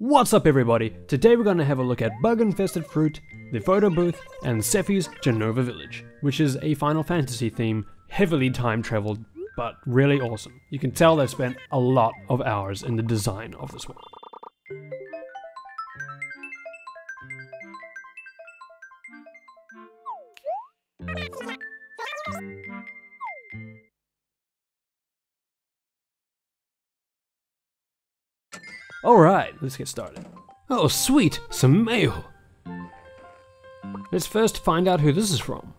What's up everybody? Today we're going to have a look at bug-infested fruit, the photo booth, and Sephi's Jenova Village, which is a Final Fantasy theme, heavily time-traveled, but really awesome. You can tell they've spent a lot of hours in the design of this one. Alright, let's get started. Oh sweet, some mail! Let's first find out who this is from.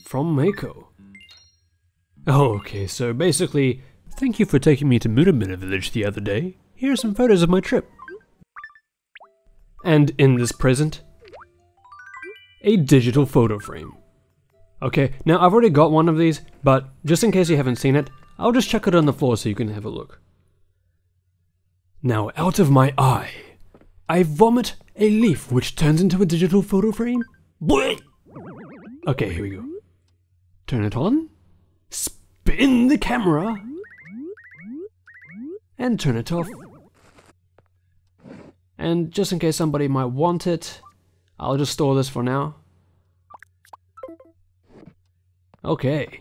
From Mako. Oh, okay, so basically, thank you for taking me to Jenova Village the other day. Here are some photos of my trip. And in this present, a digital photo frame. Okay, now I've already got one of these, but just in case you haven't seen it, I'll just chuck it on the floor so you can have a look. Now out of my eye, I vomit a leaf which turns into a digital photo frame. Okay, here we go. Turn it on, spin the camera, and turn it off. And just in case somebody might want it, I'll just store this for now. Okay,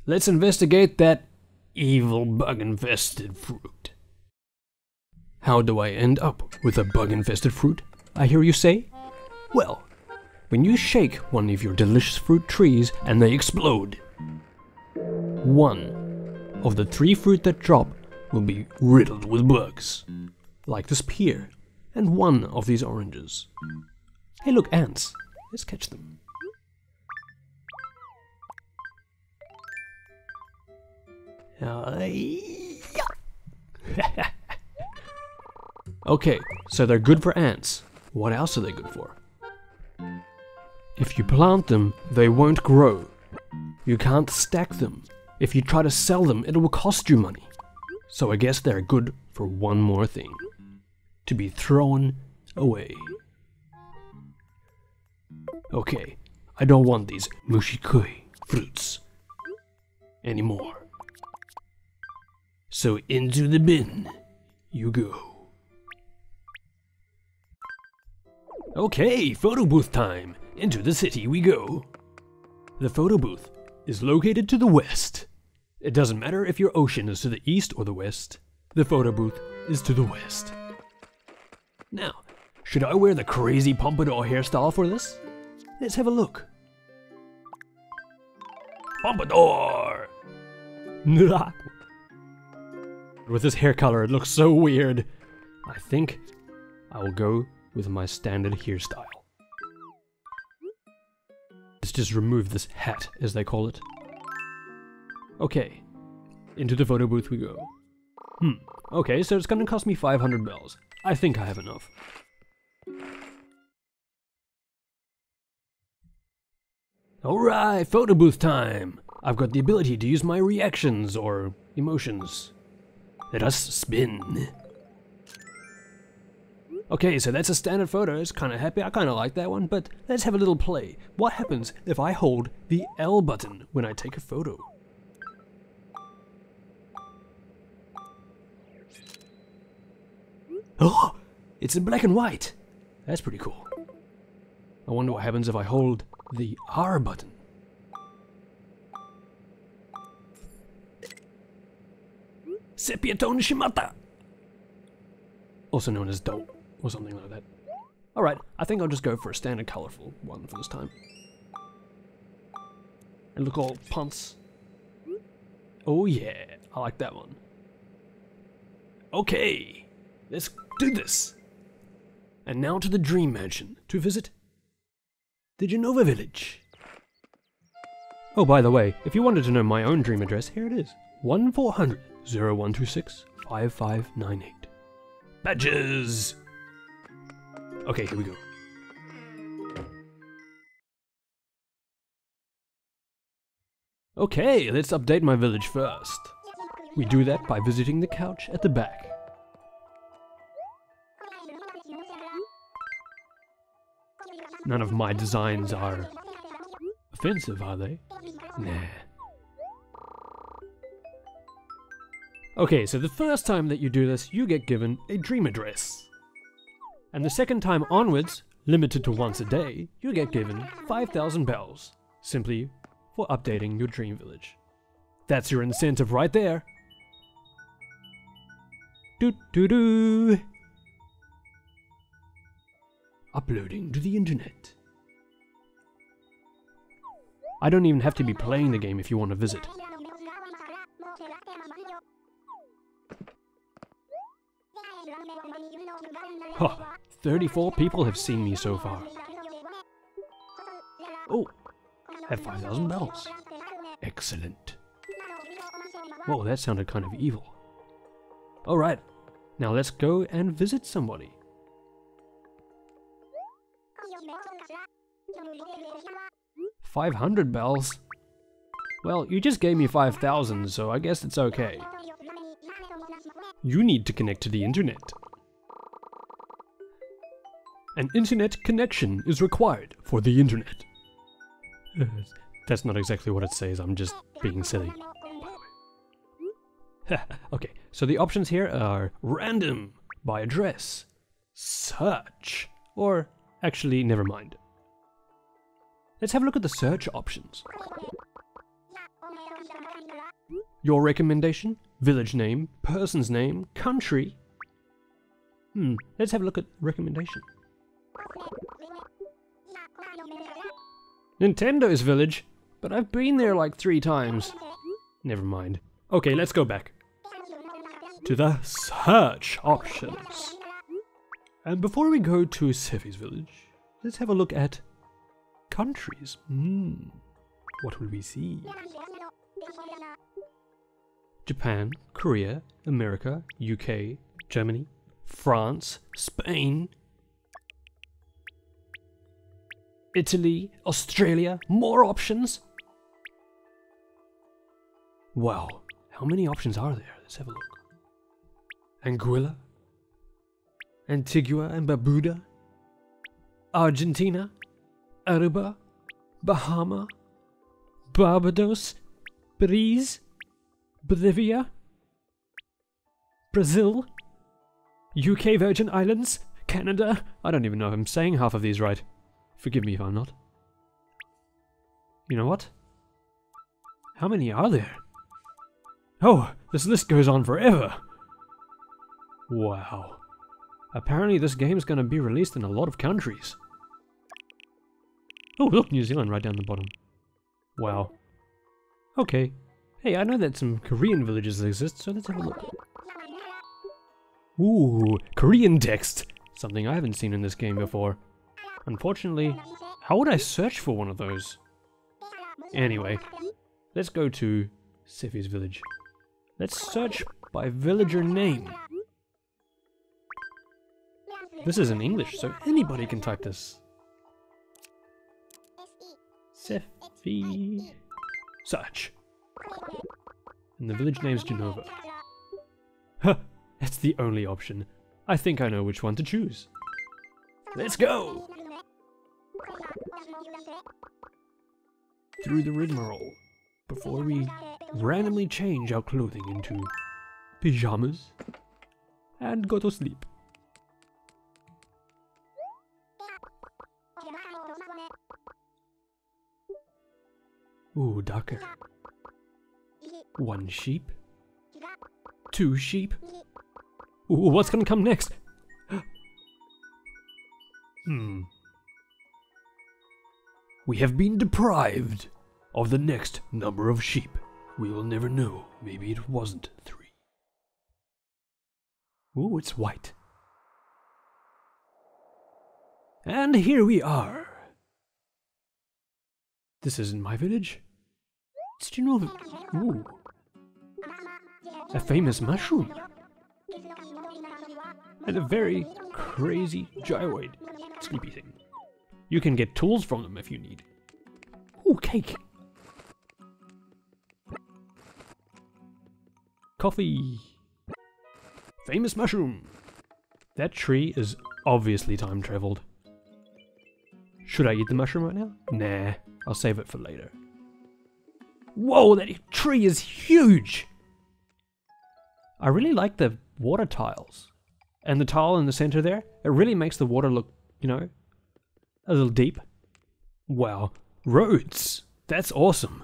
let's investigate that evil bug-infested fruit. How do I end up with a bug-infested fruit, I hear you say? Well, when you shake one of your delicious fruit trees and they explode, one of the 3 fruit that drop will be riddled with bugs, like this pear and one of these oranges. Hey look, ants, let's catch them. Okay, so they're good for ants. What else are they good for? If you plant them, they won't grow. You can't stack them. If you try to sell them, it will cost you money. So I guess they're good for one more thing. To be thrown away. Okay, I don't want these mushikoi fruits anymore. So into the bin you go. Okay, photo booth time. Into the city we go. The photo booth is located to the west. It doesn't matter if your ocean is to the east or the west. The photo booth is to the west. Now, should I wear the crazy pompadour hairstyle for this? Let's have a look. Pompadour! With this hair color, it looks so weird. I think I will go with my standard hairstyle. Let's just remove this hat, as they call it. Okay, into the photo booth we go. Okay, so it's gonna cost me 500 bells. I think I have enough. Alright, photo booth time! I've got the ability to use my reactions or emotions. Let us spin. Okay, so that's a standard photo. It's kind of happy. I kind of like that one, but let's have a little play. What happens if I hold the L button when I take a photo? Oh, it's in black and white. That's pretty cool. I wonder what happens if I hold the R button. Sepia tone shimata! Also known as dope, or something like that. Alright, I think I'll just go for a standard colorful one for this time. And look all punts. Oh yeah, I like that one. Okay, let's do this! And now to the Dream Mansion, to visit the Jenova Village. Oh, by the way, if you wanted to know my own dream address, here it is. 1-400-0126-5598. Badges! Okay, here we go. Okay, let's update my village first. We do that by visiting the couch at the back. None of my designs are offensive, are they? Nah. Okay, so the first time that you do this, you get given a dream address. And the second time onwards, limited to once a day, you get given 5,000 bells, simply for updating your dream village. That's your incentive right there. Doo-doo-doo. Uploading to the internet. I don't even have to be playing the game if you want to visit. Huh, 34 people have seen me so far. Oh, I have 5,000 bells. Excellent. Whoa, that sounded kind of evil. Alright, now let's go and visit somebody. $500 bells? Well, you just gave me 5,000, so I guess it's okay. You need to connect to the internet. An internet connection is required for the internet. That's not exactly what it says, I'm just being silly. Okay, so the options here are random, by address, search, or actually, never mind. Let's have a look at the search options. Your recommendation, village name, person's name, country. Let's have a look at recommendation. Nintendo's village, but I've been there like 3 times. Never mind. Okay, let's go back to the search options. And before we go to Sefi's village, let's have a look at countries. What will we see? Japan, Korea, America, UK, Germany, France, Spain, Italy, Australia, more options? Wow, how many options are there? Let's have a look. Anguilla, Antigua and Barbuda, Argentina, Aruba, Bahama, Barbados, Belize, Bolivia, Brazil, UK Virgin Islands, Canada. I don't even know if I'm saying half of these right. Forgive me if I'm not. You know what? How many are there? Oh, this list goes on forever. Wow. Apparently this game's gonna be released in a lot of countries. Oh, look, New Zealand right down the bottom. Wow. Okay. Hey, I know that some Korean villages exist, so let's have a look. Ooh, Korean text! Something I haven't seen in this game before. Unfortunately, how would I search for one of those? Anyway, let's go to Sefi's village. Let's search by villager name. This is in English, so anybody can type this. Sefi. Search. And the village name's Jenova. Huh, that's the only option. I think I know which one to choose. Let's go! Through the rigmarole, before we randomly change our clothing into pajamas and go to sleep. Ooh, darker. 1 sheep. 2 sheep. Ooh, what's gonna come next? We have been deprived of the next number of sheep. We will never know. Maybe it wasn't 3. Ooh, it's white. And here we are. This isn't my village. It's Jenova. Ooh. A famous mushroom. And a very crazy gyroid sleepy thing. You can get tools from them if you need. Ooh, cake. Coffee. Famous mushroom. That tree is obviously time traveled. Should I eat the mushroom right now? Nah, I'll save it for later. Whoa, that tree is huge! I really like the water tiles. And the tile in the center there, it really makes the water look, you know, a little deep. Wow. Roads! That's awesome.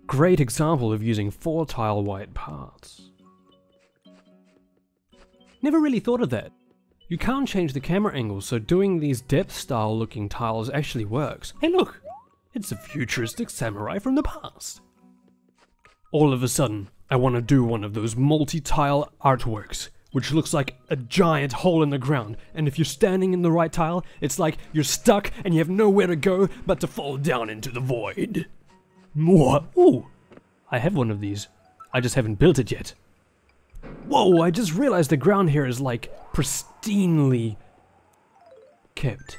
Great example of using 4 tile white paths. Never really thought of that. You can't change the camera angle, so doing these depth style looking tiles actually works. Hey look! It's a futuristic samurai from the past. All of a sudden, I want to do one of those multi-tile artworks, which looks like a giant hole in the ground, and if you're standing in the right tile, it's like you're stuck and you have nowhere to go but to fall down into the void. More. Ooh, I have one of these. I just haven't built it yet. Whoa, I just realized the ground here is like pristinely kept.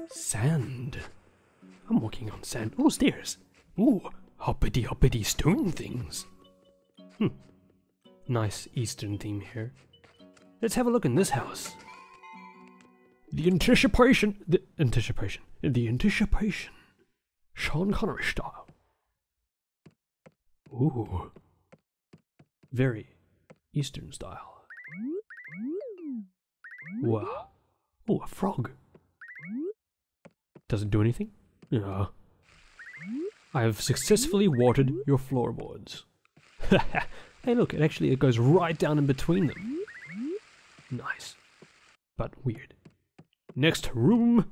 Sand. I'm walking on sand. Oh, stairs. Ooh, hoppity hoppity stone things. Nice Eastern theme here. Let's have a look in this house. The anticipation. Sean Connery style. Ooh. Very Eastern style. Wow. Oh, a frog. Does it do anything? No. I have successfully watered your floorboards. Hey look, it goes right down in between them. Nice. But weird. Next room.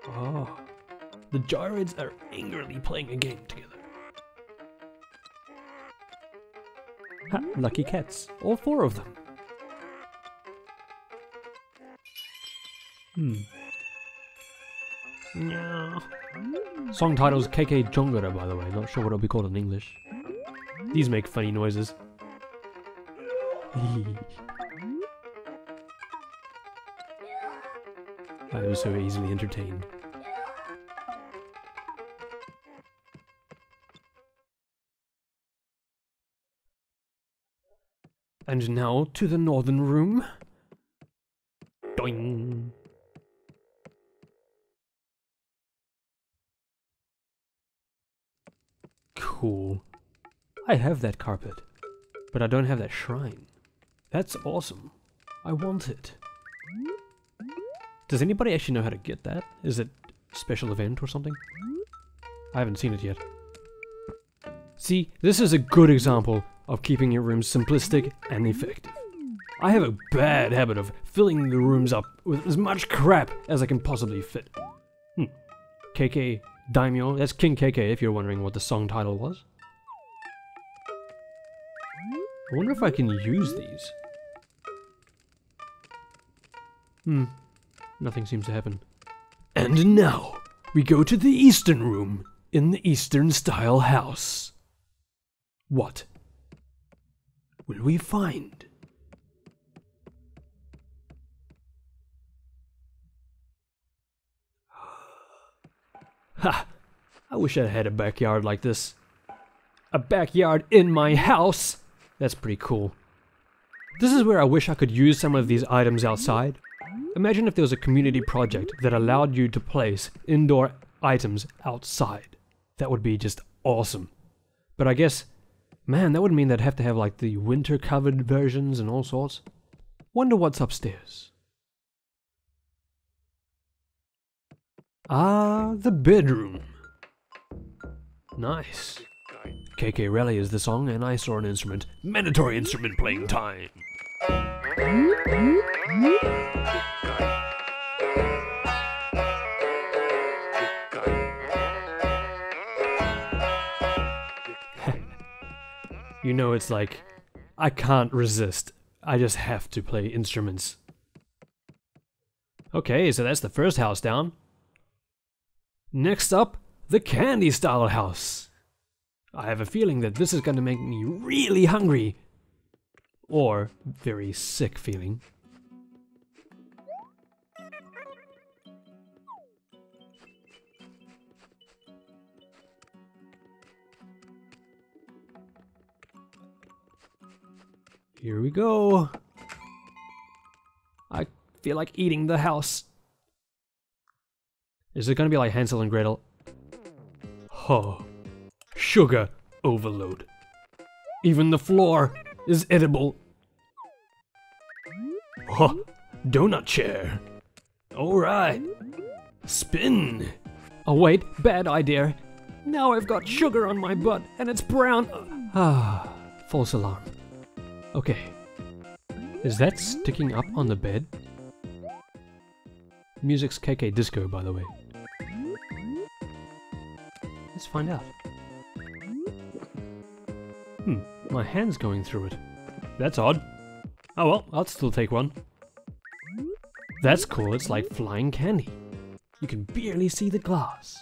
Oh. The gyroids are angrily playing a game together. Ha, lucky cats. All 4 of them. No. Song title's KK Jongara, by the way. Not sure what it'll be called in English. These make funny noises. I am so easily entertained. And now to the northern room. Doing. Cool. I have that carpet, but I don't have that shrine. That's awesome. I want it. Does anybody actually know how to get that? Is it a special event or something? I haven't seen it yet. See, this is a good example of keeping your rooms simplistic and effective. I have a bad habit of filling the rooms up with as much crap as I can possibly fit. KK Daimyo, that's King KK if you're wondering what the song title was. I wonder if I can use these. Nothing seems to happen. And now, we go to the Eastern room in the Eastern style house. What will we find? Ha! I wish I had a backyard like this. A backyard in my house? That's pretty cool. This is where I wish I could use some of these items outside. Imagine if there was a community project that allowed you to place indoor items outside. That would be just awesome. But I guess, man, that would mean they'd have to have like the winter covered versions and all sorts. Wonder what's upstairs. Ah, the bedroom. Nice. KK Rally is the song, and I saw an instrument. Mandatory instrument playing time. You know, it's like, I can't resist. I just have to play instruments. Okay, so that's the first house down. Next up, the candy style house. I have a feeling that this is going to make me really hungry. Or very sick feeling. Here we go. I feel like eating the house. Is it going to be like Hansel and Gretel? Oh, sugar overload. Even the floor is edible. Oh, donut chair. Alright. Spin. Oh wait, bad idea. Now I've got sugar on my butt and it's brown. Ah, false alarm. Okay. Is that sticking up on the bed? Music's KK Disco, by the way. Let's find out. My hand's going through it. That's odd. Oh well, I'll still take one. That's cool, it's like flying candy. You can barely see the glass.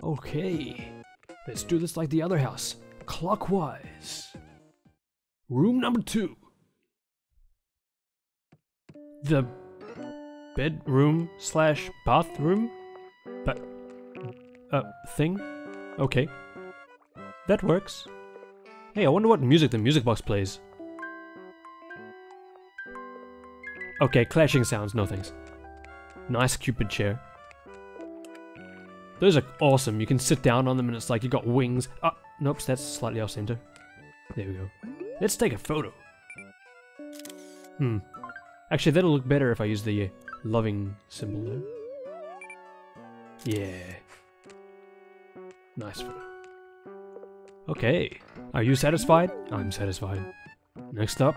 Okay, let's do this like the other house, clockwise. Room number 2. The bedroom slash bathroom? But, thing? Okay. That works. Hey, I wonder what music the music box plays. Okay, clashing sounds, no thanks. Nice Cupid chair. Those are awesome, you can sit down on them and it's like you got wings. Ah, nope, that's slightly off center. There we go. Let's take a photo. Actually, that'll look better if I use the loving symbol there. Yeah. Nice photo. Okay. Are you satisfied? I'm satisfied. Next up.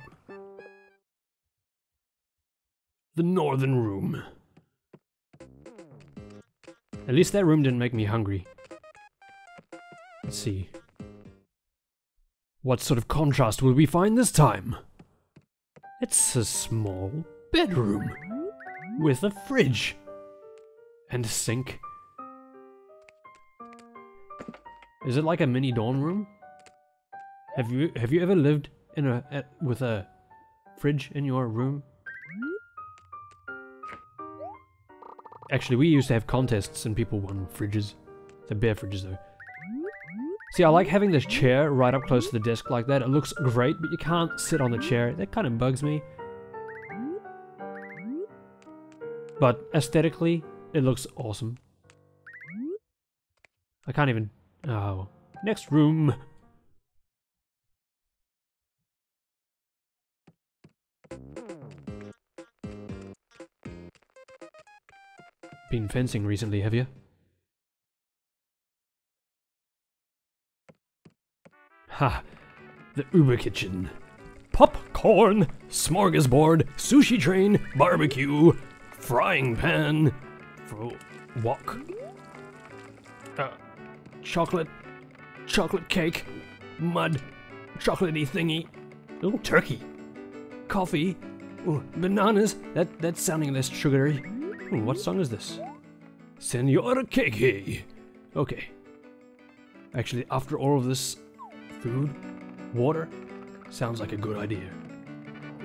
The northern room. At least that room didn't make me hungry. Let's see. What sort of contrast will we find this time? It's a small bedroom with a fridge and a sink. Is it like a mini dorm room? Have you ever lived in with a fridge in your room? Actually, we used to have contests and people won fridges. They're bare fridges though. See, I like having this chair right up close to the desk like that. It looks great, but you can't sit on the chair. That kind of bugs me. But aesthetically, it looks awesome. I can't even... Oh. Next room. Been fencing recently, have you? Ha! The Uber kitchen. Popcorn, smorgasbord, sushi train, barbecue, frying pan, wok, chocolate cake, mud, chocolatey thingy, ooh, turkey, coffee, ooh, bananas, that's sounding less sugary. Ooh, what song is this? Senor Keke. Okay. Actually, after all of this food, water, sounds like a good idea.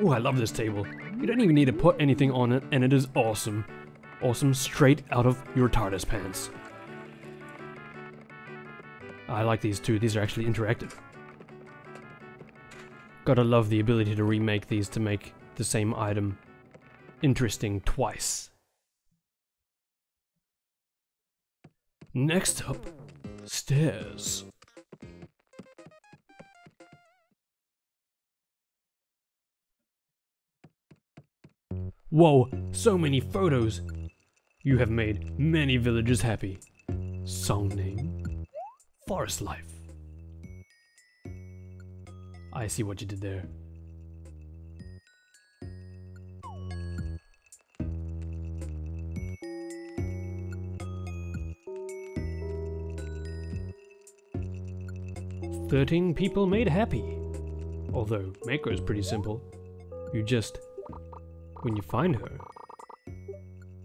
Ooh, I love this table. You don't even need to put anything on it, and it is awesome. Awesome straight out of your TARDIS pants. I like these too, these are actually interactive. Gotta love the ability to remake these to make the same item interesting twice. Next up, stairs. Whoa, so many photos! You have made many villagers happy. Song name? Forest Life. I see what you did there. "13 people made happy." Although, Mako is pretty simple. You just... when you find her,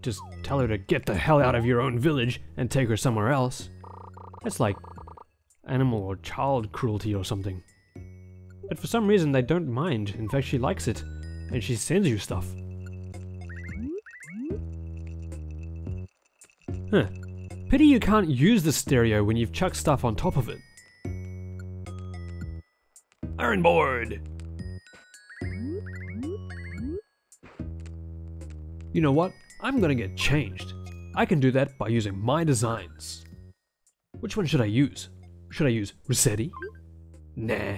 just tell her to get the hell out of your own village and take her somewhere else. That's like animal or child cruelty or something. But for some reason they don't mind. In fact, she likes it, and she sends you stuff. Huh. Pity you can't use the stereo when you've chucked stuff on top of it. Iron board! You know what? I'm gonna get changed. I can do that by using my designs. Which one should I use? Should I use Rossetti? Nah.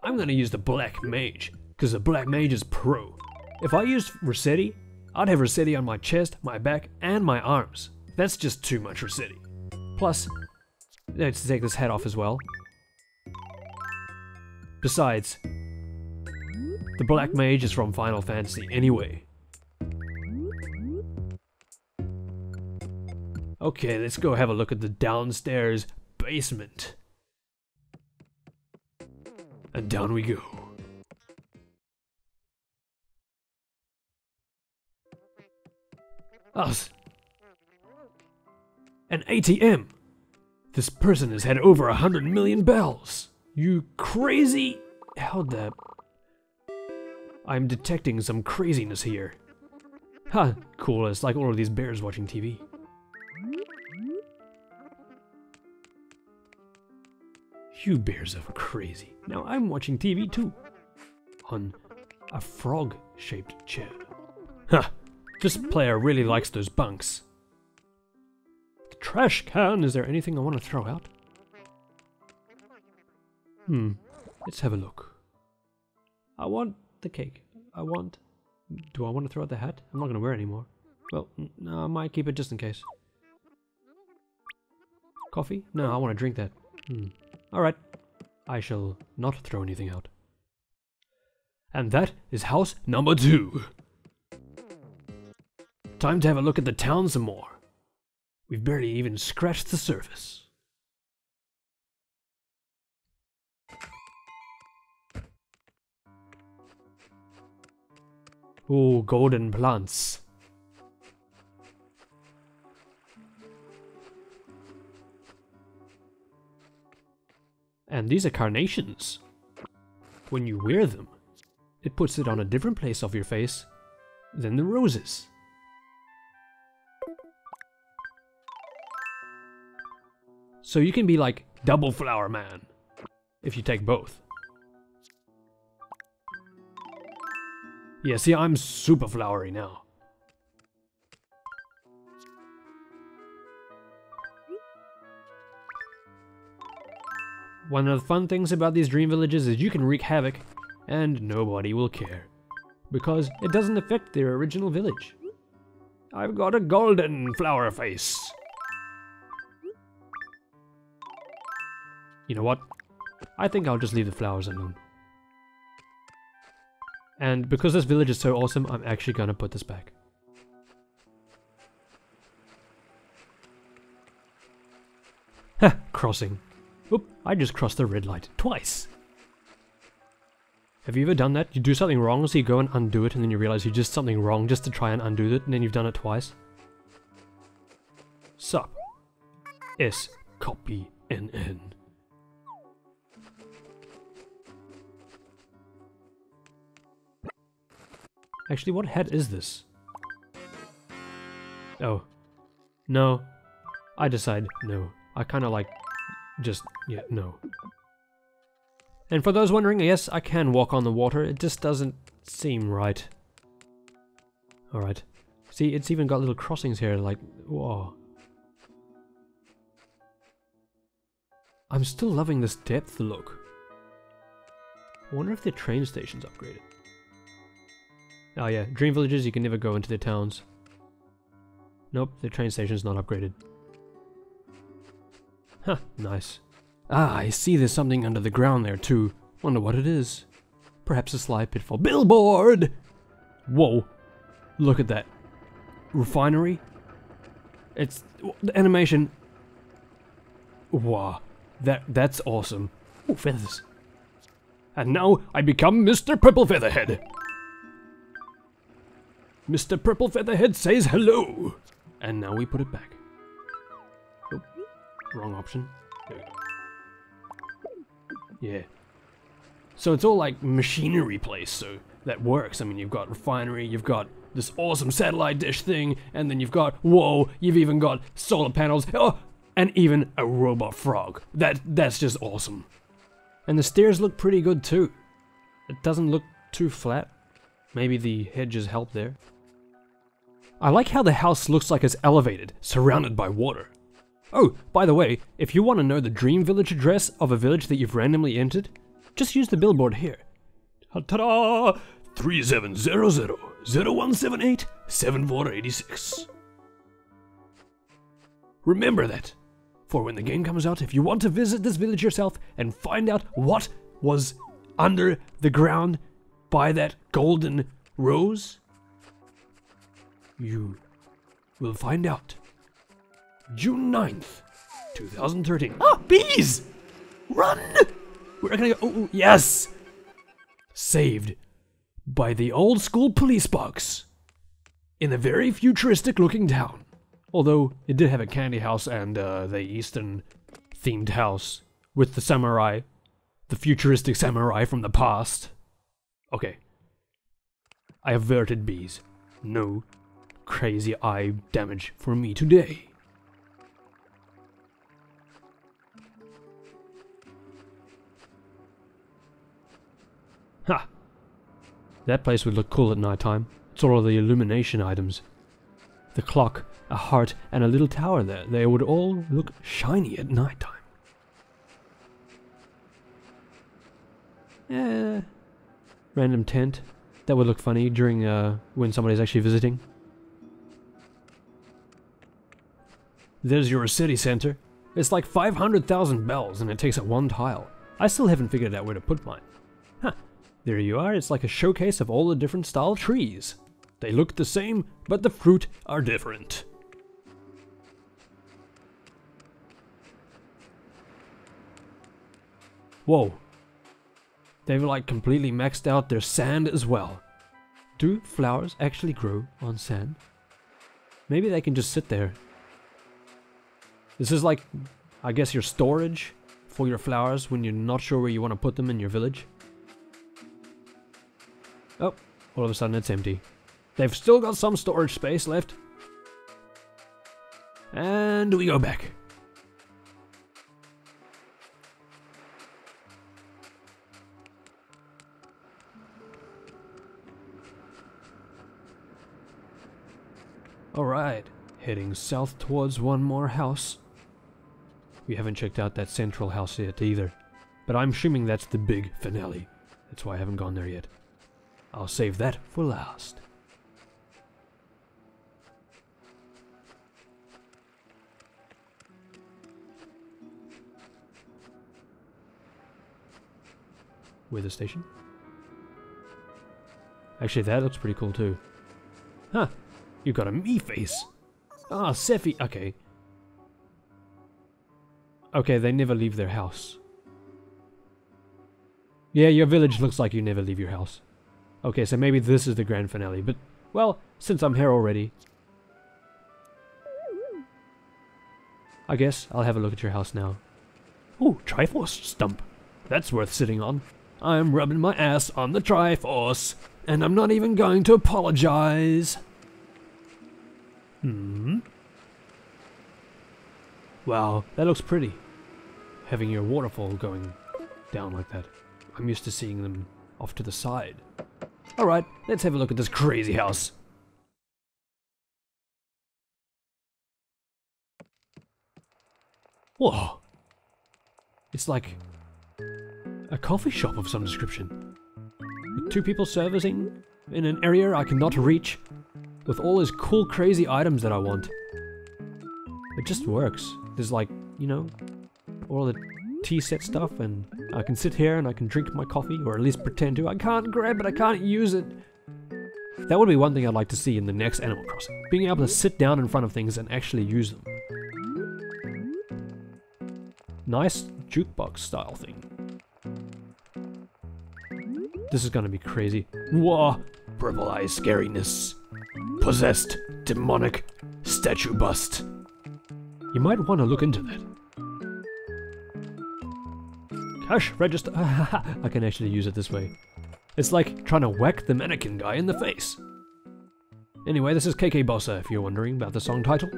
I'm gonna use the Black Mage, because the Black Mage is pro. If I used Rossetti, I'd have Rossetti on my chest, my back, and my arms. That's just too much Rossetti. Plus, let's take this head off as well. Besides, the Black Mage is from Final Fantasy anyway. Okay, let's go have a look at the downstairs basement. And down we go. Us. An ATM! This person has had over 100 million bells! You crazy... Hold up. I'm detecting some craziness here. Ha! Cool, it's like all of these bears watching TV. You bears are crazy. Now I'm watching TV too. On a frog-shaped chair. Huh! This player really likes those bunks. The trash can! Is there anything I want to throw out? Let's have a look. I want the cake. Do I want to throw out the hat? I'm not going to wear it anymore. Well, no, I might keep it just in case. Coffee? No, I want to drink that. Alright. I shall not throw anything out. And that is house number 2. Time to have a look at the town some more. We've barely even scratched the surface. Ooh, golden plants. And these are carnations. When you wear them, it puts it on a different place of your face than the roses. So you can be like double flower man if you take both. Yeah, see, I'm super flowery now. One of the fun things about these dream villages is you can wreak havoc and nobody will care. Because it doesn't affect their original village. I've got a golden flower face. You know what? I think I'll just leave the flowers alone. And because this village is so awesome, I'm actually gonna put this back. Ha! Crossing. Oop, I just crossed the red light twice. Have you ever done that? You do something wrong, so you go and undo it, and then you realize you did something wrong just to try and undo it, and then you've done it twice? Sup. S. Copy NN. Actually, what hat is this? Oh. No. I decide no. I kinda like... just... yeah, no. And for those wondering, yes, I can walk on the water. It just doesn't seem right. Alright. See, it's even got little crossings here, like... whoa. I'm still loving this depth look. I wonder if the train station's upgraded. Oh yeah, dream villages, you can never go into their towns. Nope, the train station's not upgraded. Huh, nice. Ah, I see there's something under the ground there too. Wonder what it is. Perhaps a sly pitfall. Billboard! Whoa. Look at that. Refinery? It's... the animation... wow. That's awesome. Oh, feathers. And now I become Mr. Purple Featherhead. Mr. Purple Featherhead says hello! And now we put it back. Oh, wrong option. There we go. Yeah. So it's all like machinery place, so that works. I mean, you've got refinery, you've got this awesome satellite dish thing, and then you've got, whoa, you've even got solar panels, oh, and even a robot frog. That's just awesome. And the stairs look pretty good too. It doesn't look too flat. Maybe the hedges help there. I like how the house looks like it's elevated, surrounded by water. Oh, by the way, if you want to know the dream village address of a village that you've randomly entered, just use the billboard here. Ta-da! 3700-0178-7486. Remember that, for when the game comes out, if you want to visit this village yourself and find out what was under the ground by that golden rose, you will find out. June 9th, 2013. Ah, bees! Run! We're gonna go. Oh, yes! Saved by the old school police box in a very futuristic looking town. Although it did have a candy house and the Eastern themed house with the samurai, the futuristic samurai from the past. Okay. I averted bees. No crazy eye damage for me today. Ha! That place would look cool at nighttime. It's all of the illumination items. The clock, a heart, and a little tower there. They would all look shiny at nighttime. Random tent. That would look funny during when somebody's actually visiting. There's your city center. It's like 500,000 bells and it takes up one tile. I still haven't figured out where to put mine. Huh. There you are. It's like a showcase of all the different style trees. They look the same, but the fruit are different. Whoa. They've like completely maxed out their sand as well. Do flowers actually grow on sand? Maybe they can just sit there. This is like, I guess, your storage for your flowers when you're not sure where you want to put them in your village. Oh, all of a sudden it's empty. They've still got some storage space left. And we go back. Alright, heading south towards one more house. We haven't checked out that central house yet either, but I'm assuming that's the big finale. That's why I haven't gone there yet. I'll save that for last. Weather station. Actually, that looks pretty cool too. Huh. You got a me face. Ah, Sephi. Okay. Okay, they never leave their house. Yeah, your village looks like you never leave your house. Okay, so maybe this is the grand finale, but, well, since I'm here already, I guess I'll have a look at your house now. Ooh, Triforce stump. That's worth sitting on. I'm rubbing my ass on the Triforce, and I'm not even going to apologize. Wow, that looks pretty. Having your waterfall going down like that. I'm used to seeing them off to the side. Alright, let's have a look at this crazy house. Whoa. It's like a coffee shop of some description. With 2 people servicing in an area I cannot reach, with all these cool crazy items that I want. It just works. There's like, you know, all the tea set stuff, and I can sit here and I can drink my coffee, or at least pretend to. I can't grab it, I can't use it. That would be one thing I'd like to see in the next Animal Crossing. Being able to sit down in front of things and actually use them. Nice jukebox style thing. This is gonna be crazy. Whoa! Purple eye scariness. Possessed, demonic, statue bust. You might want to look into that. Cash register. I can actually use it this way. It's like trying to whack the mannequin guy in the face. Anyway, this is KK Bossa, if you're wondering about the song title.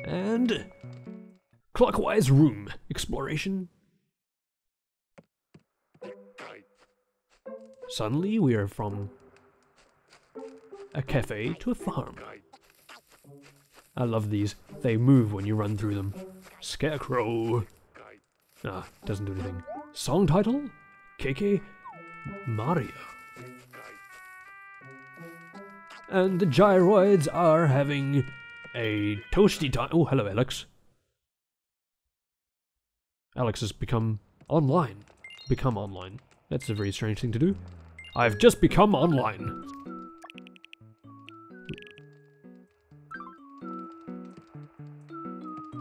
And clockwise room exploration. Suddenly we are from a cafe to a farm. I love these. They move when you run through them. Scarecrow. Ah, doesn't do anything. Song title? KK Mario. And the gyroids are having a toasty time. Oh, hello, Alex. Alex has become online. Become online. That's a very strange thing to do. I've just become online.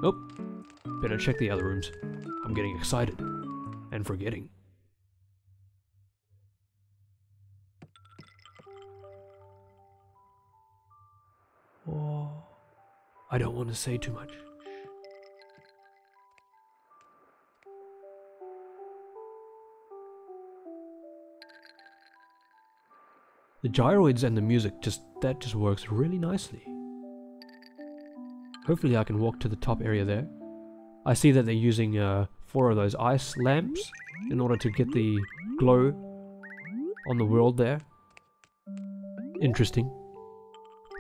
Oh, better check the other rooms. I'm getting excited and forgetting. Oh, I don't want to say too much. The gyroids and the music just works really nicely. Hopefully I can walk to the top area there. I see that they're using 4 of those ice lamps in order to get the glow on the world there. Interesting.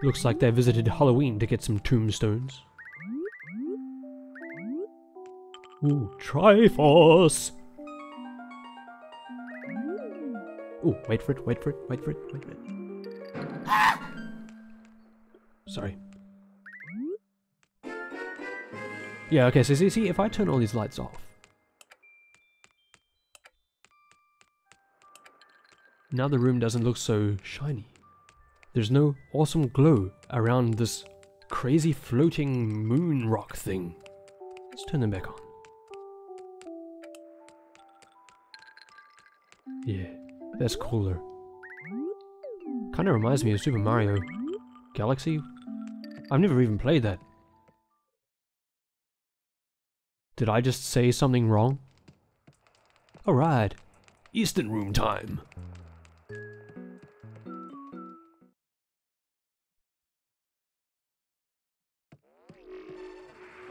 Looks like they visited Halloween to get some tombstones. Ooh, Triforce! Ooh, wait for it, wait for it, wait for it, wait for it. Sorry. Yeah, okay, so see, if I turn all these lights off. Now the room doesn't look so shiny. There's no awesome glow around this crazy floating moon rock thing. Let's turn them back on. Yeah, that's cooler. Kinda reminds me of Super Mario Galaxy. I've never even played that. Did I just say something wrong? Alright, Eastern room time.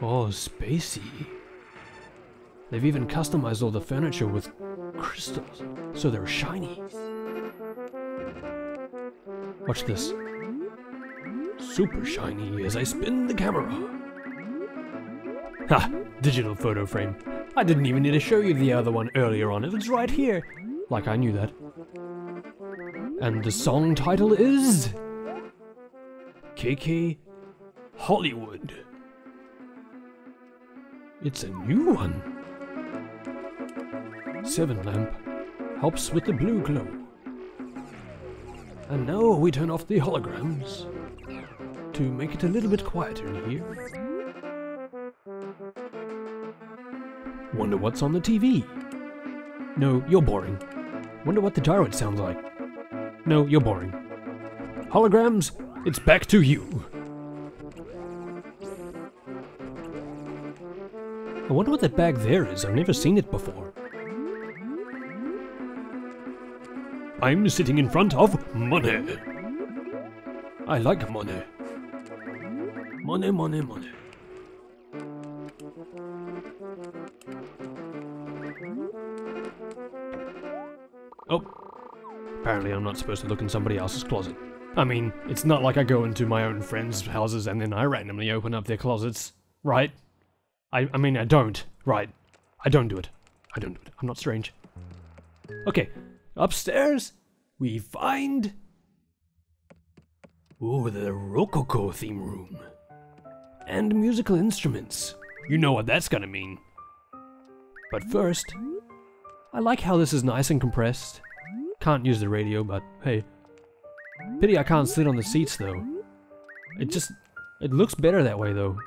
Oh, spacey. They've even customized all the furniture with crystals, so they're shiny. Watch this. Super shiny as I spin the camera. Ha! Digital photo frame. I didn't even need to show you the other one earlier on. It was right here. Like I knew that. And the song title is... KK Hollywood. It's a new one. 7 lamp helps with the blue glow. And now we turn off the holograms to make it a little bit quieter in here. Wonder what's on the TV? No, you're boring. Wonder what the gyroid sounds like? No, you're boring. Holograms, it's back to you. I wonder what that bag there is. I've never seen it before. I'm sitting in front of money. I like money. Money, money, money. Oh. Apparently I'm not supposed to look in somebody else's closet. I mean, it's not like I go into my own friends' houses and then I randomly open up their closets, right? I mean, I don't, right? I don't do it. I don't do it. I'm not strange. Okay, upstairs we find... ooh, the Rococo theme room. And musical instruments. You know what that's gonna mean. But first, I like how this is nice and compressed. Can't use the radio, but hey. Pity I can't sit on the seats though. It looks better that way though.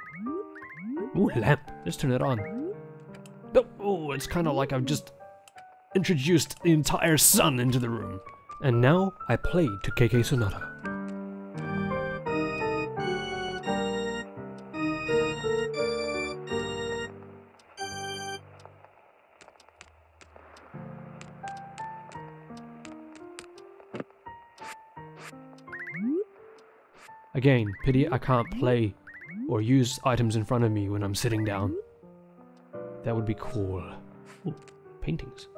Ooh, lamp. Let's turn it on. Oh, it's kind of like I've just introduced the entire sun into the room. And now I play to KK Sonata. Again, pity I can't play or use items in front of me when I'm sitting down. That would be cool. Ooh, paintings.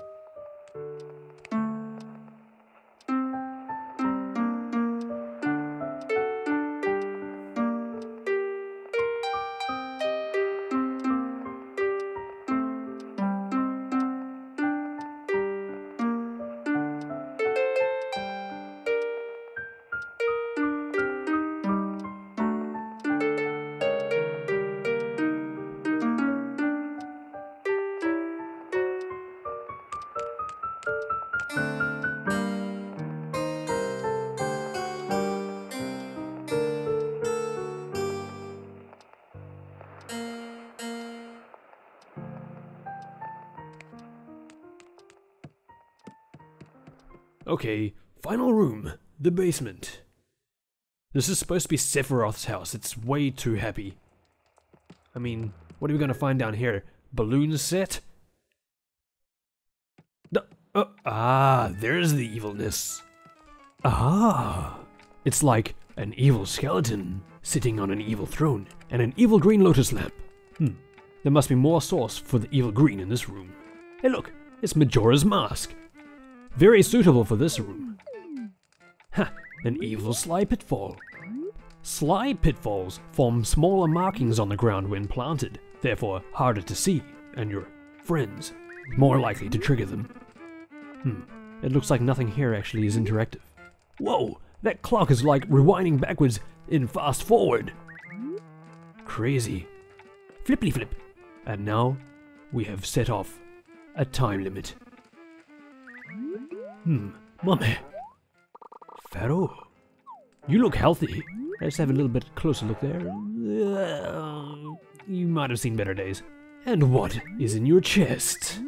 Okay, final room, the basement. This is supposed to be Sephiroth's house. It's way too happy. I mean, what are we gonna find down here? Balloon set? There's the evilness. Ah, it's like an evil skeleton sitting on an evil throne and an evil green lotus lamp. There must be more sauce for the evil green in this room. Hey look, it's Majora's Mask. Very suitable for this room. Ha, an evil sly pitfall. Sly pitfalls form smaller markings on the ground when planted, therefore harder to see, and your friends more likely to trigger them. It looks like nothing here actually is interactive. Whoa, that clock is like rewinding backwards in fast forward. Crazy. Flippity flip. And now we have set off a time limit. Mommy. Pharaoh, you look healthy. Let's have a little bit closer look there. You might have seen better days. And what is in your chest?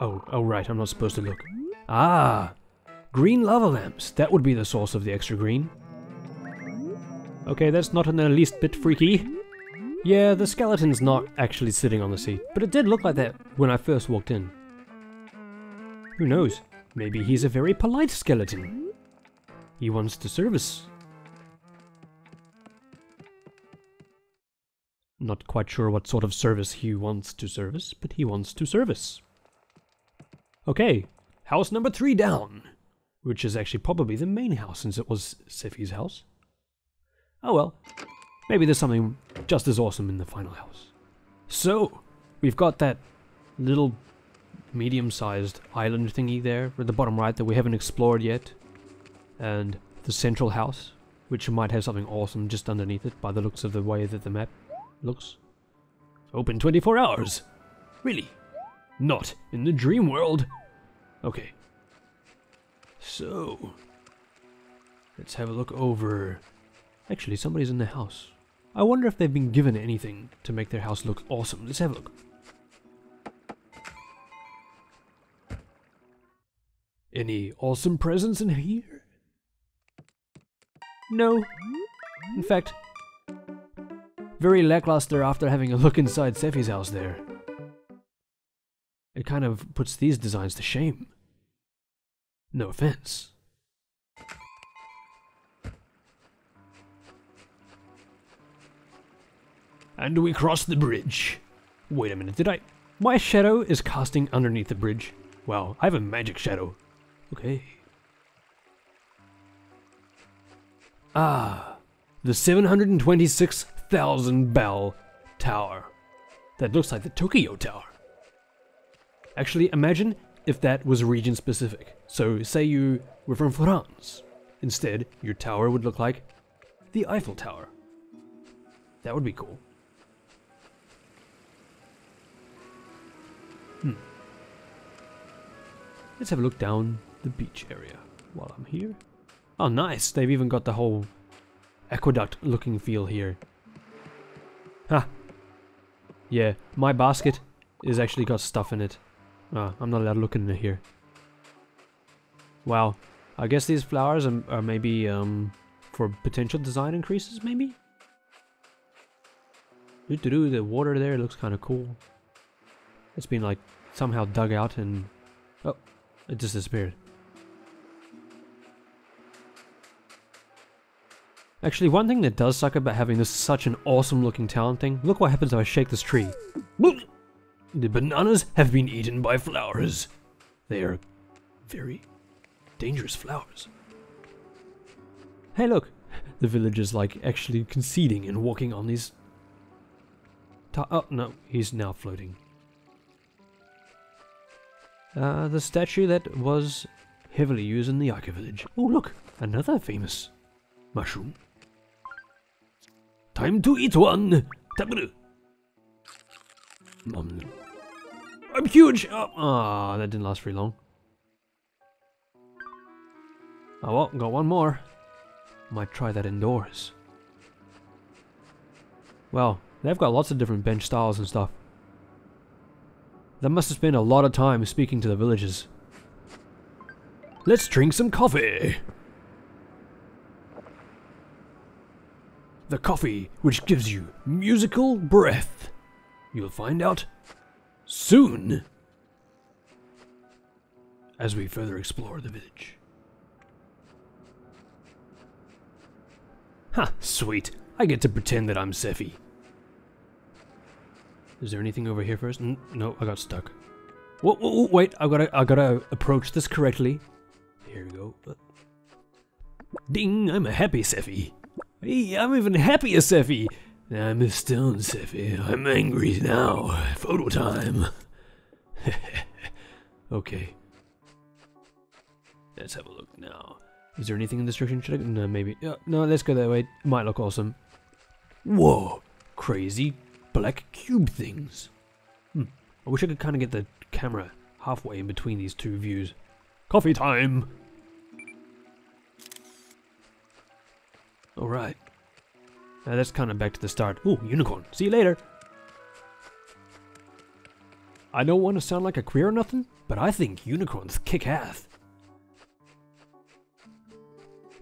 Oh right, I'm not supposed to look. Ah, green lava lamps. That would be the source of the extra green. Okay, that's not in the least bit freaky. Yeah, the skeleton's not actually sitting on the seat, but it did look like that when I first walked in. Who knows? Maybe he's a very polite skeleton. He wants to service. Not quite sure what sort of service he wants to service, but he wants to service. Okay, house number 3 down. Which is actually probably the main house since it was Sephi's house. Oh well, maybe there's something just as awesome in the final house. So, we've got that little medium-sized island thingy there at the bottom right that we haven't explored yet. And the central house, which might have something awesome just underneath it by the looks of the way that the map looks. Open 24 hours. Really? Not in the dream world. Okay. So, let's have a look over. Actually, somebody's in the house. I wonder if they've been given anything to make their house look awesome. Let's have a look. Any awesome presents in here? No. In fact, very lackluster after having a look inside Sephi's house there. It kind of puts these designs to shame. No offense. And we cross the bridge. Wait a minute, my shadow is casting underneath the bridge. Wow, I have a magic shadow. Okay. Ah, the 726,000 bell tower. That looks like the Tokyo Tower. Actually, imagine if that was region specific. So, say you were from France. Instead, your tower would look like the Eiffel Tower. That would be cool. Let's have a look down the beach area while I'm here. Oh, nice! They've even got the whole aqueduct-looking feel here. Ha! Yeah, my basket is actually got stuff in it. I'm not allowed to look in here. Wow. I guess these flowers are maybe for potential design increases, maybe? The water there looks kind of cool. It's been like somehow dug out and... oh, it just disappeared. Actually, one thing that does suck about having this such an awesome looking town thing, look what happens if I shake this tree. The bananas have been eaten by flowers. They are very dangerous flowers. Hey look, the village is like actually conceding and walking on these... oh no, he's now floating. The statue that was heavily used in the Ika village. Oh look, another famous mushroom. Time to eat one! Taboo! I'm huge! Oh, that didn't last very long. Oh well, got one more. Might try that indoors. Well, they've got lots of different bench styles and stuff. They must have spent a lot of time speaking to the villagers. let's drink some coffee. The coffee which gives you musical breath. You'll find out soon as we further explore the village. Ha, sweet. I get to pretend that I'm Sephi. Is there anything over here first? No, I got stuck. Whoa, wait, I gotta approach this correctly. Here we go. Ding, I'm a happy Sephi. Hey, I'm even happier Sephi. I'm a stone Sephi. I'm angry now. Photo time. Okay. Let's have a look now. Is there anything in this direction? Should I go? No, maybe. No, let's go that way. It might look awesome. Whoa! Crazy black cube things. I wish I could kind of get the camera halfway in between these two views. Coffee time! Alright. Now that's kind of back to the start. Ooh, unicorn. See you later! I don't want to sound like a queer or nothing, but I think unicorns kick ass.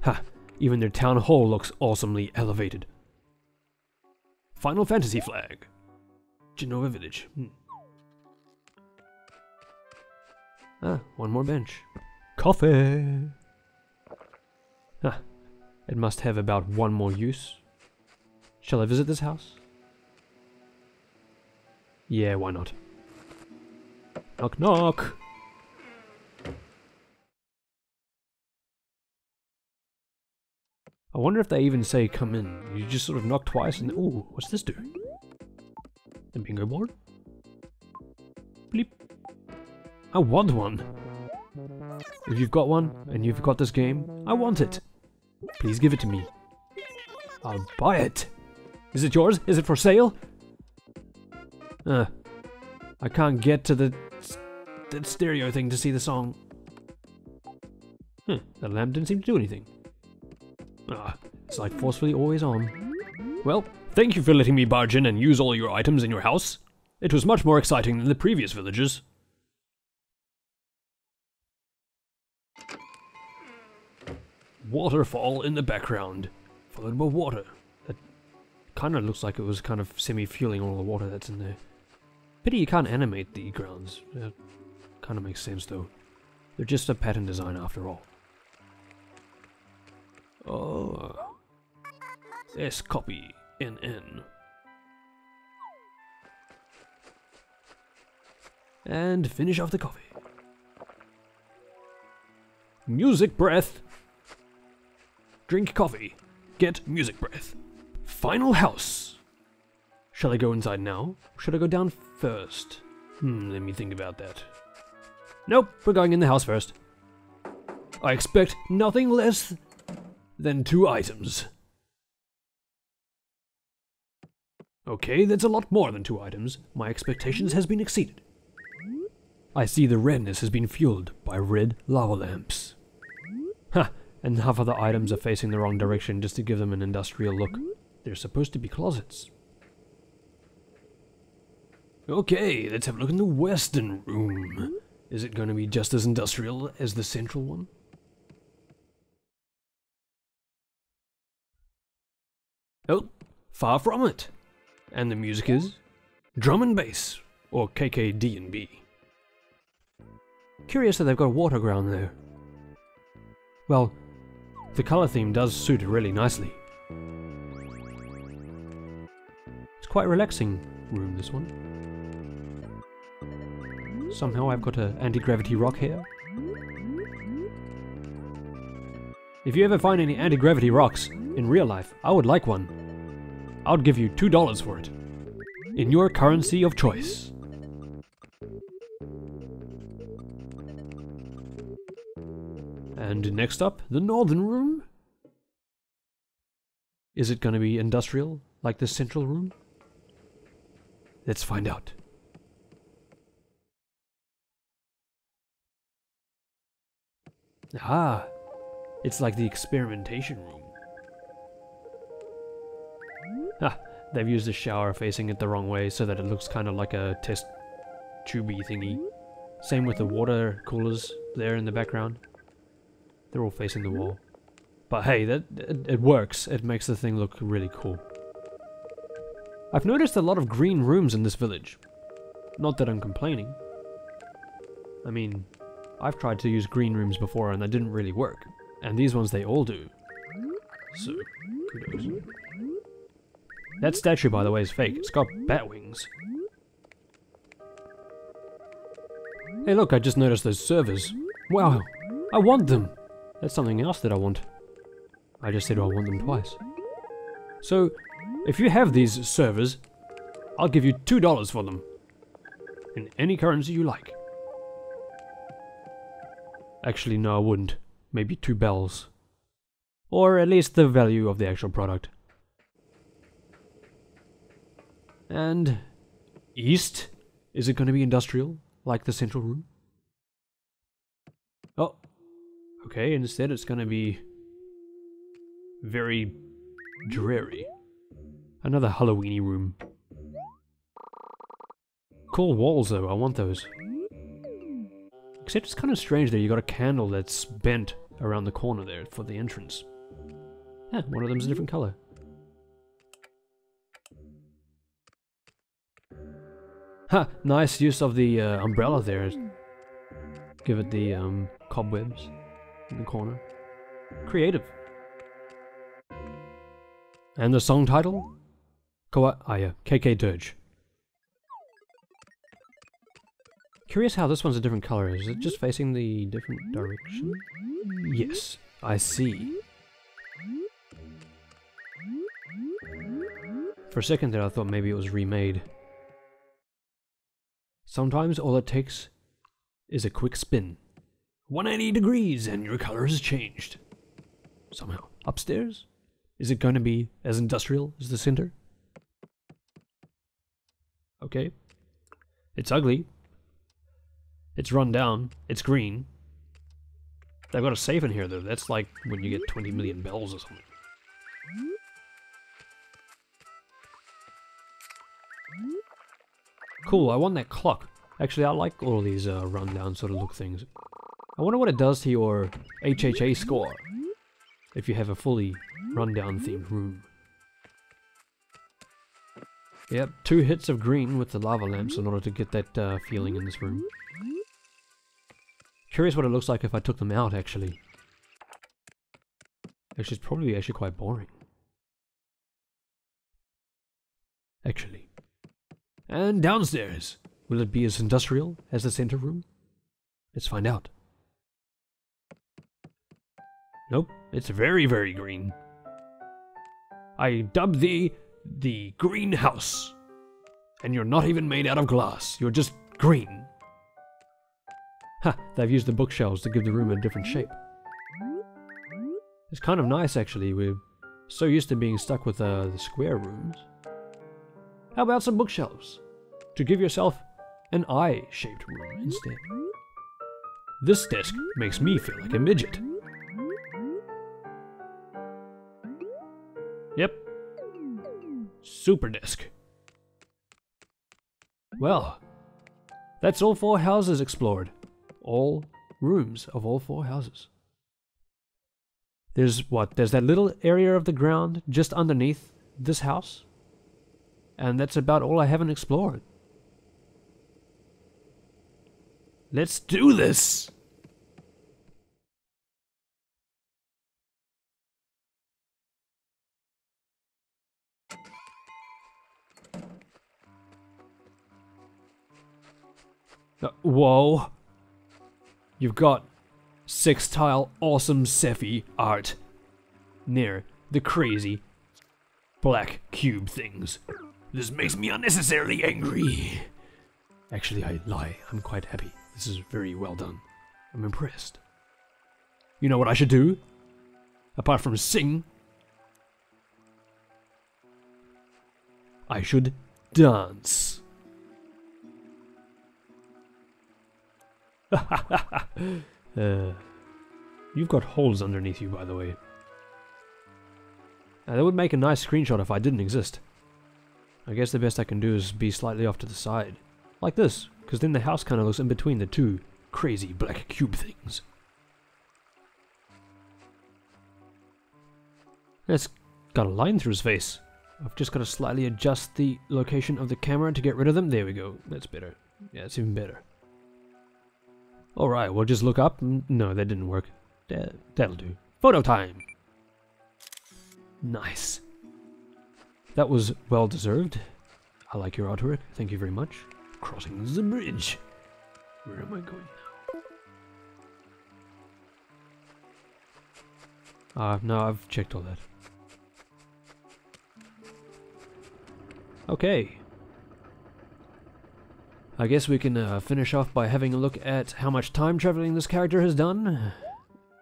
Ha! Even their town hall looks awesomely elevated. Final Fantasy flag. Jenova Village. Ah, one more bench. Coffee! Ah, it must have about one more use. Shall I visit this house? Yeah, why not? Knock knock! I wonder if they even say come in. You just sort of knock twice and... Ooh, what's this do? A bingo board? Bleep. I want one. If you've got one, and you've got this game, I want it. Please give it to me. I'll buy it. Is it yours? Is it for sale? I can't get to that stereo thing to see the song. The lamp didn't seem to do anything. It's like forcefully always on. Well, thank you for letting me barge in and use all your items in your house. It was much more exciting than the previous villages. Waterfall in the background, followed by water. That kind of looks like it was kind of semi-fueling all the water that's in there. Pity you can't animate the grounds. That kind of makes sense though. They're just a pattern design after all. Oh, S copy NN. And finish off the coffee. Music breath. Drink coffee. Get music breath. Final house. Shall I go inside now? Or should I go down first? Let me think about that. Nope, we're going in the house first. I expect nothing less than 2 items. Okay, that's a lot more than 2 items. My expectations has been exceeded. I see the redness has been fueled by red lava lamps. Ha! And half of the items are facing the wrong direction just to give them an industrial look. They're supposed to be closets. Okay, let's have a look in the western room. Is it going to be just as industrial as the central one? Oh, far from it. And the music is drum and bass, or KKD&B. Curious that they've got water ground there. Well, the color theme does suit it really nicely. It's quite a relaxing room, this one. Somehow I've got an anti-gravity rock here. If you ever find any anti-gravity rocks in real life, I would like one. I would give you $2 for it. In your currency of choice. And next up, the northern room. Is it going to be industrial, like the central room? Let's find out. Ah, it's like the experimentation room. Ah, they've used the shower facing it the wrong way so that it looks kind of like a test tubey thingy. Same with the water coolers there in the background. They're all facing the wall. But hey, it works. It makes the thing look really cool. I've noticed a lot of green rooms in this village. Not that I'm complaining. I mean, I've tried to use green rooms before and that didn't really work. And these ones they all do. So, kudos. That statue, by the way, is fake. It's got bat wings. Hey look, I just noticed those servers. Wow, I want them! That's something else that I want. I just said I want them twice. So, if you have these servers, I'll give you $2 for them. In any currency you like. Actually, no, I wouldn't. Maybe 2 bells. Or at least the value of the actual product. And east? Is it going to be industrial, like the central room? Oh, okay, instead it's going to be very dreary. Another Halloweeny room. Cool walls though, I want those. Except it's kind of strange that you got a candle that's bent around the corner there for the entrance. Yeah, one of them's a different color. Ha! Nice use of the umbrella there. Give it the cobwebs in the corner. Creative. And the song title? KK Dirge. Curious how this one's a different color. Is it just facing the different direction? Yes, I see. For a second there I thought maybe it was remade. Sometimes all it takes is a quick spin. 180 degrees and your color has changed. Somehow. Upstairs? Is it going to be as industrial as the center? Okay. It's ugly. It's run down. It's green. They've got a safe in here though. That's like when you get 20 million bells or something. Cool, I want that clock. Actually, I like all these rundown sort of look things. I wonder what it does to your HHA score if you have a fully rundown themed room. Yep, 2 hits of green with the lava lamps in order to get that feeling in this room. Curious what it looks like if I took them out, actually. Actually, it's probably actually quite boring. Actually. And downstairs. Will it be as industrial as the center room? Let's find out. Nope, it's very, very green. I dub thee the greenhouse. And you're not even made out of glass. You're just green. Ha, they've used the bookshelves to give the room a different shape. It's kind of nice, actually. We're so used to being stuck with the square rooms. How about some bookshelves? To give yourself an eye-shaped room instead. This desk makes me feel like a midget. Yep. Super desk. Well, that's all 4 houses explored. All rooms of all 4 houses. There's that little area of the ground just underneath this house. And that's about all I haven't explored. Let's do this! Whoa. You've got 6-tile awesome Sephi art near the crazy black cube things. This makes me unnecessarily angry. Actually, I lie. I'm quite happy. This is very well done. I'm impressed. You know what I should do? Apart from sing, I should dance. You've got holes underneath you, by the way. That would make a nice screenshot if I didn't exist. I guess the best I can do is be slightly off to the side. Like this, because then the house kind of looks in between the 2 crazy black cube things. It's got a line through his face. I've just got to slightly adjust the location of the camera to get rid of them. There we go. That's better. Yeah, it's even better. Alright, we'll just look up. No, that didn't work. That'll do. Photo time! Nice. That was well deserved. I like your artwork. Thank you very much. Crossing the bridge. Where am I going now? No, I've checked all that. Okay. I guess we can finish off by having a look at how much time traveling this character has done.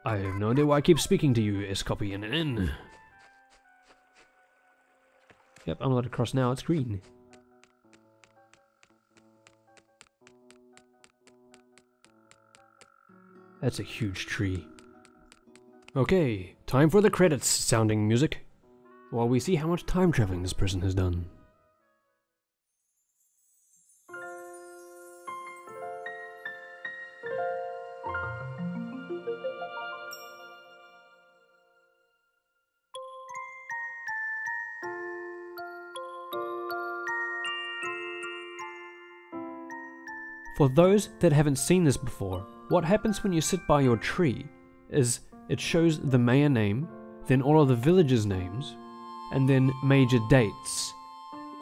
I have no idea why I keep speaking to you, S-copy-N-N. Yep, I'm allowed to cross now, it's green. That's a huge tree. Okay, time for the credits sounding music, while we see how much time traveling this person has done. For those that haven't seen this before, what happens when you sit by your tree is it shows the mayor name, then all of the villagers' names, and then major dates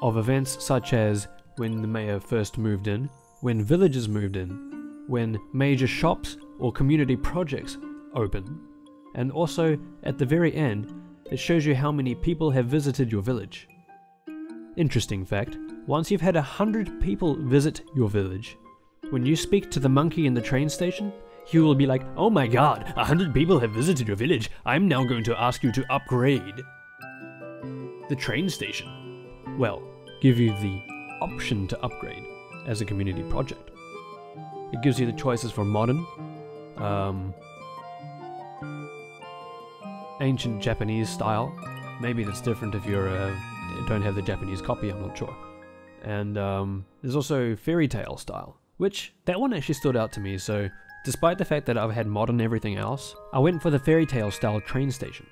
of events such as when the mayor first moved in, when villagers moved in, when major shops or community projects open, and also at the very end it shows you how many people have visited your village. Interesting fact, once you've had 100 people visit your village, when you speak to the monkey in the train station, he will be like, "Oh my god, 100 people have visited your village. I'm now going to ask you to upgrade the train station." Well, give you the option to upgrade as a community project. It gives you the choices for modern, ancient Japanese style. Maybe that's different if you don't have the Japanese copy, I'm not sure. And there's also fairy tale style, which that one actually stood out to me, so despite the fact that I've had modern everything else, I went for the fairy tale style train station.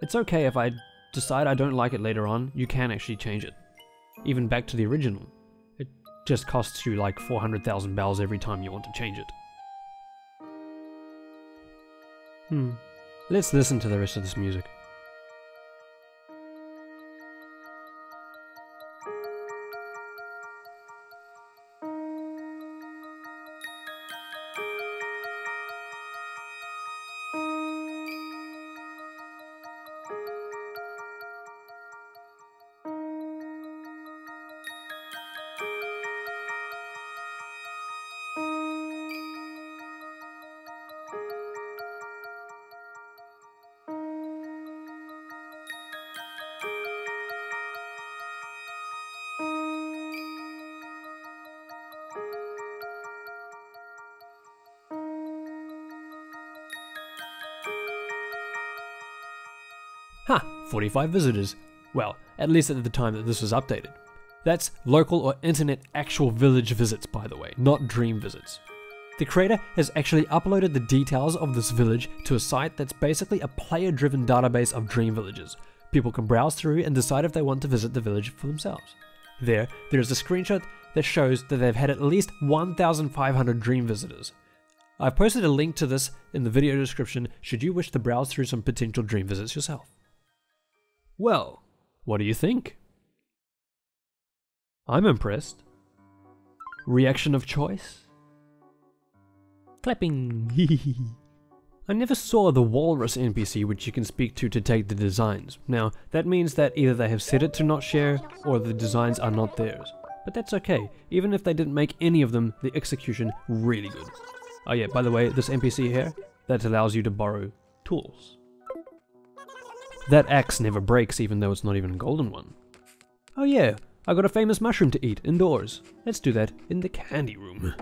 It's okay if I decide I don't like it later on, you can actually change it. Even back to the original. It just costs you like 400,000 bells every time you want to change it. Let's listen to the rest of this music. Ha! 45 visitors. Well, at least at the time that this was updated. That's local or internet actual village visits, by the way, not dream visits. The creator has actually uploaded the details of this village to a site that's basically a player-driven database of dream villages. People can browse through and decide if they want to visit the village for themselves. There's a screenshot that shows that they've had at least 1,500 dream visitors. I've posted a link to this in the video description should you wish to browse through some potential dream visits yourself. Well, what do you think? I'm impressed. Reaction of choice? Clapping. I never saw the walrus NPC which you can speak to take the designs. Now, that means that either they have set it to not share, or the designs are not theirs. But that's okay, even if they didn't make any of them, the execution really good. Oh yeah, by the way, this NPC here, that allows you to borrow tools. That axe never breaks even though it's not even a golden one. Oh yeah, I got a famous mushroom to eat indoors. Let's do that in the candy room.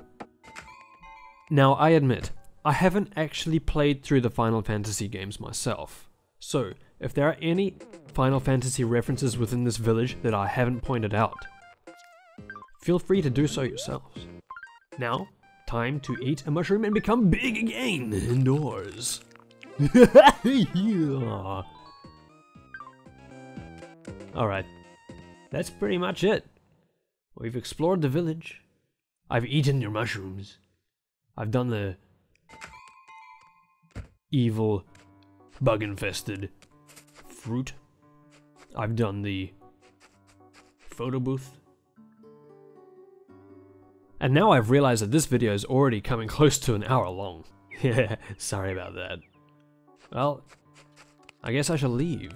Now I admit, I haven't actually played through the Final Fantasy games myself. So, if there are any Final Fantasy references within this village that I haven't pointed out, feel free to do so yourselves. Now, time to eat a mushroom and become big again indoors. Yeah. Alright. That's pretty much it. We've explored the village. I've eaten your mushrooms. I've done the evil, bug-infested fruit. I've done the photo booth. And now I've realized that this video is already coming close to an hour long. Yeah, sorry about that. Well, I guess I shall leave.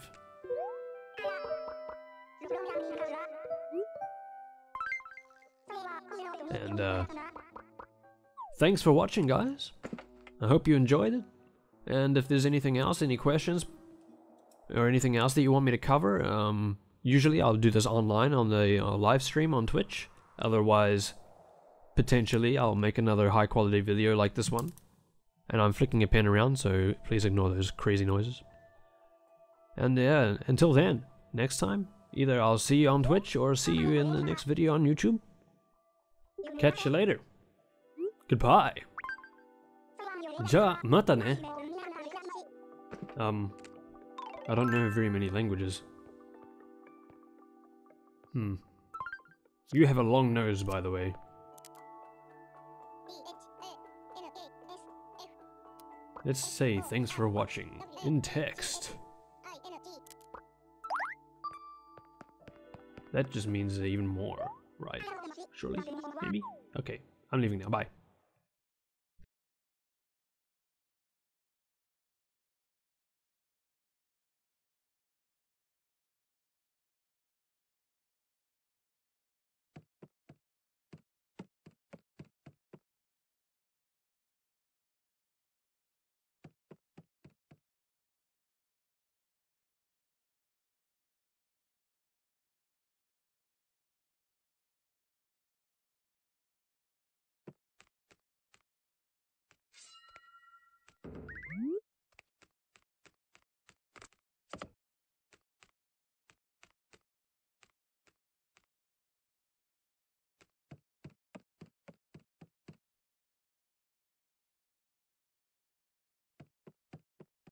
And thanks for watching, guys. I hope you enjoyed it. And if there's anything else, any questions, or anything else that you want me to cover, usually I'll do this online on the live stream on Twitch. Otherwise, potentially I'll make another high quality video like this one. And I'm flicking a pen around, so please ignore those crazy noises. And yeah, until then, next time, either I'll see you on Twitch or see you in the next video on YouTube. Catch you later. Goodbye. Ja, mata ne. I don't know very many languages. You have a long nose, by the way. Let's say thanks for watching in text. That just means even more, right? Surely? Maybe? Okay, I'm leaving now. Bye.